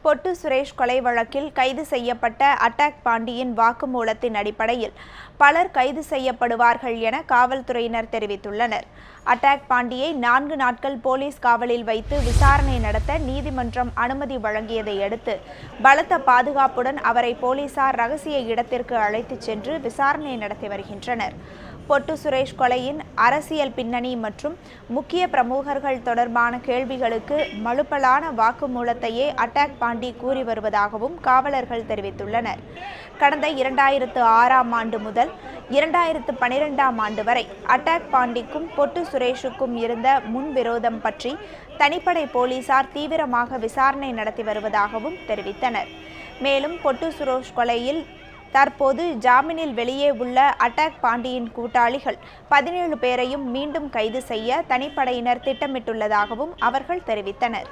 பொட்டு சுரேஷ் கொலை வழக்கில் கைது செய்யப்பட்ட அட்டாக் பாண்டியின் வாக்குமூலத்தின் அடிப்படையில் பலர் கைது செய்யப்படுவார்கள் என காவல்துறையினர் தெரிவித்துள்ளனர். அட்டாக் பாண்டியை 4 நாட்கள் போலீஸ் காவலில் வைத்து விசாரணை நடத்த நீதிமன்றம் அனுமதி வழங்கியதை அடுத்து பலத்த பாதுகாப்புடன் அவரை போலீசார் ரகசிய இடத்திற்கு அழைத்துச் சென்று விசாரணை நடத்தி வருகின்றனர். பொட்டு சுரேஷ் கொலையின் அரசியல் பின்னணி மற்றும் முக்கிய பிரமுகர்கள் தொடர்பான கேள்விகளுக்கு மழுப்பலான வாக்குமூலத்தையே அட்டாக் பாண்டி கூறி வருவதாகவும் காவலர்கள் தெரிவித்துள்ளனர். கடந்த 2006ஆம் ஆண்டு முதல் 2012ஆம் ஆண்டு வரை அட்டாக் பாண்டிக்கும் பொட்டு சுரேஷுக்கும் இருந்த முன்விரோதம் பற்றி தனிப்படை போலீசார் தீவிரமாக விசாரணை நடத்தி வருவதாகவும் தெரிவித்தனர். மேலும் பொட்டு சுரேஷ் கொலையில் தற்போது ஜாமீனில் வெளியே உள்ள அட்டாக் பாண்டியின் கூட்டாளிகள் 17 பேரையும் மீண்டும் கைது செய்ய தனிப்படையினர் திட்டமிட்டுள்ளதாகவும் அவர்கள் தெரிவித்தனர்.